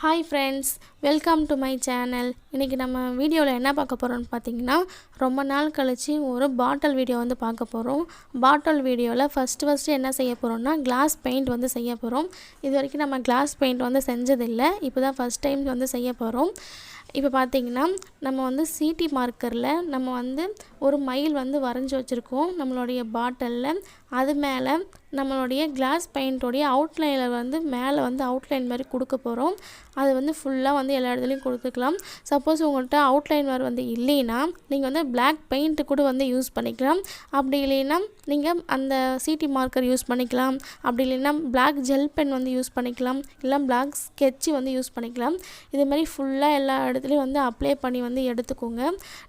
Hi friends, welcome to my channel. இன்னைக்கு நம்ம வீடியோவில் என்ன பார்க்க போகிறோம்னு பார்த்தீங்கன்னா ரொம்ப நாள் கழிச்சு ஒரு பாட்டில் வீடியோ வந்து பார்க்க போகிறோம். பாட்டில் வீடியோவில் ஃபஸ்ட்டு என்ன செய்ய போகிறோம்னா கிளாஸ் பெயிண்ட் வந்து செய்ய போகிறோம். இது வரைக்கும் நம்ம கிளாஸ் பெயிண்ட் வந்து செஞ்சதில்லை, இப்போ தான் ஃபஸ்ட் டைம் வந்து செய்ய போகிறோம். இப்போ பார்த்தீங்கன்னா நம்ம வந்து சிடி மார்க்கரில் நம்ம வந்து ஒரு மயில் வந்து வரைஞ்சி வச்சுருக்கோம் நம்மளுடைய பாட்டிலில். அது மேலே நம்மளுடைய கிளாஸ் பெயிண்ட்டோடைய அவுட்லைனில் வந்து மேலே வந்து அவுட்லைன் மாதிரி கொடுக்க போகிறோம். அது வந்து ஃபுல்லாக வந்து எல்லா இடத்துலையும் கொடுத்துக்கலாம். சப்போஸ் உங்கள்கிட்ட அவுட்லைன் மாதிரி வந்து இல்லைன்னா நீங்கள் வந்து பிளாக் பெயிண்ட்டு கூட வந்து யூஸ் பண்ணிக்கலாம். அப்படி இல்லைன்னா நீங்கள் அந்த சிடி மார்க்கர் யூஸ் பண்ணிக்கலாம். அப்படி இல்லைன்னா பிளாக் ஜெல் பென் வந்து யூஸ் பண்ணிக்கலாம், இல்லை பிளாக் ஸ்கெட்சு வந்து யூஸ் பண்ணிக்கலாம். இதுமாதிரி ஃபுல்லாக எல்லா இடத்துலையும் வந்து அப்ளை பண்ணி வந்து எடுத்துக்கோங்க.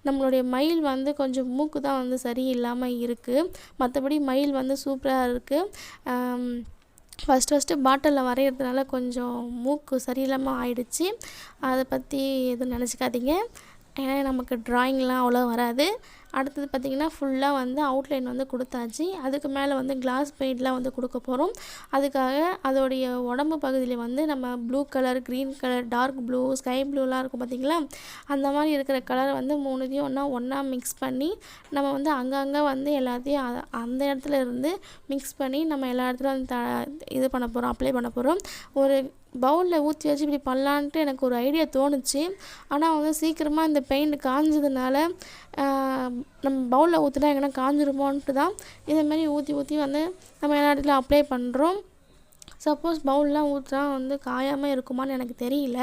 நம்மளுடைய மயில் வந்து கொஞ்சம் மூக்கு தான் வந்து சரியில்லாமல் இருக்குது, மற்றபடி மயில் வந்து சூப்பராக இருக்குது. ஃபஸ்ட்டு பாட்டிலில் வரைகிறதுனால கொஞ்சம் மூக்கு சரியில்லாமல் ஆயிடுச்சு. அதை பற்றி எதுவும் நினச்சிக்காதீங்க, ஏன்னா நமக்கு ட்ராயிங்லாம் அவ்வளோ வராது. அடுத்தது பார்த்திங்கன்னா ஃபுல்லாக வந்து அவுட்லைன் வந்து கொடுத்தாச்சு. அதுக்கு மேலே வந்து கிளாஸ் பெயிண்ட்லாம் வந்து கொடுக்க போகிறோம். அதுக்காக அதோடைய உடம்பு பகுதியில் வந்து நம்ம blue colour, green colour, dark blue, sky ப்ளூலாம் இருக்கும் பார்த்திங்களா, அந்த மாதிரி இருக்கிற கலரை வந்து மூணுத்தையும் ஒன்றா மிக்ஸ் பண்ணி நம்ம வந்து அங்கங்கே வந்து எல்லாத்தையும் அந்த இடத்துல இருந்து மிக்ஸ் பண்ணி நம்ம எல்லா இடத்துலையும் வந்து இது பண்ண போகிறோம், அப்ளை பண்ண போகிறோம். ஒரு பவுலில் ஊற்றி வச்சு இப்படி பண்ணலான்ட்டு எனக்கு ஒரு ஐடியா தோணுச்சு. ஆனால் வந்து சீக்கிரமாக இந்த பெயிண்ட் காஞ்சதுனால நம்ம பவுலில் ஊற்றினா எங்கன்னா காஞ்சிருமோன்ட்டு தான் இதேமாரி ஊற்றி வந்து நம்ம எல்லா இடத்துலையும் அப்ளை பண்ணுறோம். சப்போஸ் பவுல்லாம் ஊற்றினா வந்து காயாமல் இருக்குமான்னு எனக்கு தெரியல.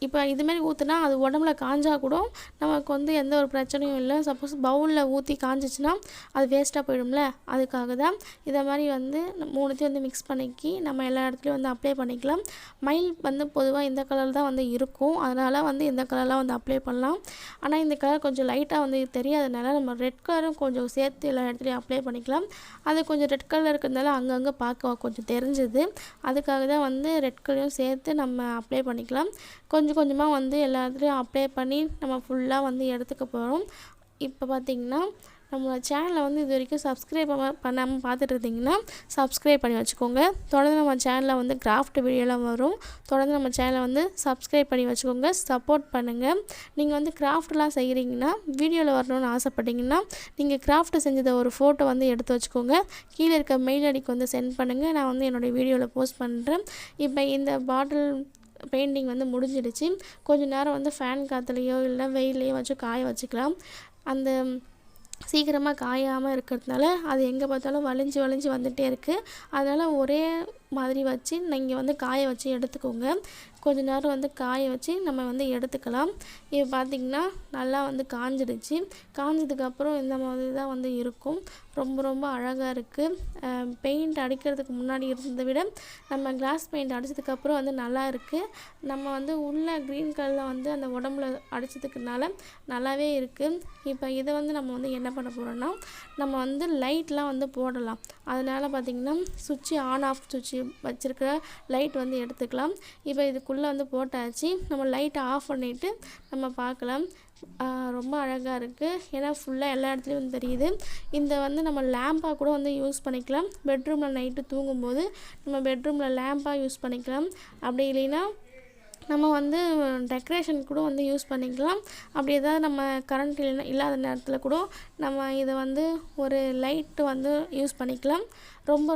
இப்போ இதுமாரி ஊற்றினா அது உடம்புல காஞ்சால் கூட நமக்கு வந்து எந்த ஒரு பிரச்சனையும் இல்லை. சப்போஸ் பவுலில் ஊற்றி காஞ்சிச்சுன்னா அது வேஸ்ட்டாக போயிடும்ல, அதுக்காக தான் இதை மாதிரி வந்து மூணுத்தையும் வந்து மிக்ஸ் பண்ணிக்கி நம்ம எல்லா இடத்துலையும் வந்து அப்ளை பண்ணிக்கலாம். மயில் வந்து பொதுவாக இந்த கலர் தான் வந்து இருக்கும், அதனால் வந்து இந்த கலர்லாம் வந்து அப்ளை பண்ணலாம். ஆனால் இந்த கலர் கொஞ்சம் லைட்டாக வந்து தெரியாதனால நம்ம ரெட் கலரும் கொஞ்சம் சேர்த்து எல்லா இடத்துலையும் அப்ளை பண்ணிக்கலாம். அது கொஞ்சம் ரெட் கலர் இருக்கிறதுனால அங்கங்கே பார்க்க கொஞ்சம் தெரிஞ்சுது, அதுக்காக தான் வந்து ரெட் கலரையும் சேர்த்து நம்ம அப்ளை பண்ணிக்கலாம். கொஞ்சம் கொஞ்சமாக வந்து எல்லா இடத்துலையும் அப்ளை பண்ணி நம்ம ஃபுல்லாக வந்து எடுத்துக்க போகிறோம். இப்போ பார்த்திங்கன்னா நம்மளோட சேனலை வந்து இது வரைக்கும் சப்ஸ்கிரைப் பண்ணாமல் பார்த்துட்டு இருந்தீங்கன்னா சப்ஸ்கிரைப் பண்ணி வச்சுக்கோங்க. தொடர்ந்து நம்ம சேனலில் வந்து கிராஃப்ட் வீடியோலாம் வரும், தொடர்ந்து நம்ம சேனலை வந்து சப்ஸ்கிரைப் பண்ணி வச்சுக்கோங்க, சப்போர்ட் பண்ணுங்கள். நீங்கள் வந்து கிராஃப்ட்லாம் செய்கிறீங்கன்னா, வீடியோவில் வரணும்னு ஆசைப்பட்டீங்கன்னா நீங்கள் கிராஃப்ட் செஞ்சதை ஒரு ஃபோட்டோ வந்து எடுத்து வச்சுக்கோங்க, கீழே இருக்க மெயில் ஐடிக்கு வந்து சென்ட் பண்ணுங்கள், நான் வந்து என்னுடைய வீடியோவில் போஸ்ட் பண்ணுறேன். இப்போ இந்த பாட்டில் பெயிண்டிங் வந்து முடிஞ்சிடுச்சு. கொஞ்சம் நேரம் வந்து ஃபேன் காற்றுலையோ இல்லை வெயிலையோ வச்சு காய வச்சுக்கலாம். அந்த சீக்கிரமாக காயாமல் இருக்கிறதுனால அது எங்கே பார்த்தாலும் வளைஞ்சி வந்துகிட்டே இருக்குது. அதனால் ஒரே மாதிரி வச்சு நீங்கள் வந்து காய வச்சு எடுத்துக்கோங்க. கொஞ்ச நேரம் வந்து காய வச்சு நம்ம வந்து எடுத்துக்கலாம். இப்போ பார்த்திங்கன்னா நல்லா வந்து காஞ்சிடுச்சு. காஞ்சதுக்கப்புறம் இந்த மாதிரி தான் வந்து இருக்கும். ரொம்ப அழகாக இருக்குது. பெயிண்ட் அடிக்கிறதுக்கு முன்னாடி இருந்ததை விட நம்ம கிளாஸ் பெயிண்ட் அடித்ததுக்கப்புறம் வந்து நல்லா இருக்குது. நம்ம வந்து உள்ள க்ரீன் கலரில் வந்து அந்த உடம்புல அடித்ததுக்குனால நல்லாவே இருக்குது. இப்போ இதை வந்து நம்ம வந்து என்ன பண்ண போகிறோன்னா, நம்ம வந்து லைட்லாம் வந்து போடலாம். அதனால் பார்த்திங்கன்னா சுவிட்சு ஆன் ஆஃப் சுவிட்சு வச்சுருக்கிற லைட் வந்து எடுத்துக்கலாம். இப்போ இதுக்குள்ளே வந்து போட்டாச்சு. நம்ம லைட்டை ஆஃப் பண்ணிவிட்டு நம்ம பார்க்கலாம். ரொம்ப அழகாக இருக்குது, ஏன்னா ஃபுல்லாக எல்லா இடத்துலையும் வந்து தெரியுது. இந்த வந்து நம்ம லேம்பாக கூட வந்து யூஸ் பண்ணிக்கலாம். பெட்ரூமில் நைட்டு தூங்கும்போது நம்ம பெட்ரூமில் லேம்பாக யூஸ் பண்ணிக்கலாம். அப்படி இல்லைன்னா நம்ம வந்து டெக்கரேஷன் கூட வந்து யூஸ் பண்ணிக்கலாம். அப்படி ஏதாவது நம்ம கரண்ட் இல்லாத நேரத்தில் கூட நம்ம இதை வந்து ஒரு லைட்டு வந்து யூஸ் பண்ணிக்கலாம்.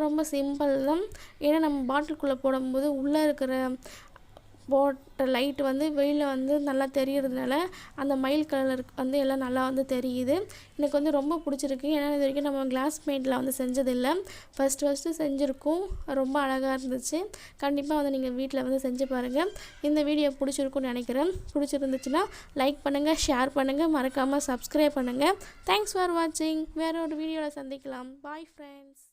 ரொம்ப சிம்பிள் தான். ஏன்னா நம்ம பாட்டிலுக்குள்ளே போடும்போது உள்ளே இருக்கிற போட்ட லைட் வந்து வெளியில் வந்து நல்லா தெரியறதுனால அந்த மயில் கலர் வந்து எல்லாம் நல்லா வந்து தெரியுது. எனக்கு வந்து ரொம்ப பிடிச்சிருக்கு, ஏன்னா இது வரைக்கும் நம்ம கிளாஸ் பெயிண்டில் வந்து செஞ்சதில்லை, ஃபஸ்ட்டு செஞ்சுருக்கோம். ரொம்ப அழகாக இருந்துச்சு. கண்டிப்பாக வந்து நீங்கள் வீட்டில் வந்து செஞ்சு பாருங்கள். இந்த வீடியோ பிடிச்சிருக்குன்னு நினைக்கிறேன். பிடிச்சிருந்துச்சுன்னா லைக் பண்ணுங்கள், ஷேர் பண்ணுங்கள், மறக்காமல் சப்ஸ்கிரைப் பண்ணுங்கள். தேங்க்ஸ் ஃபார் வாட்சிங். வேறு ஒரு வீடியோவில் சந்திக்கலாம். Bye friends.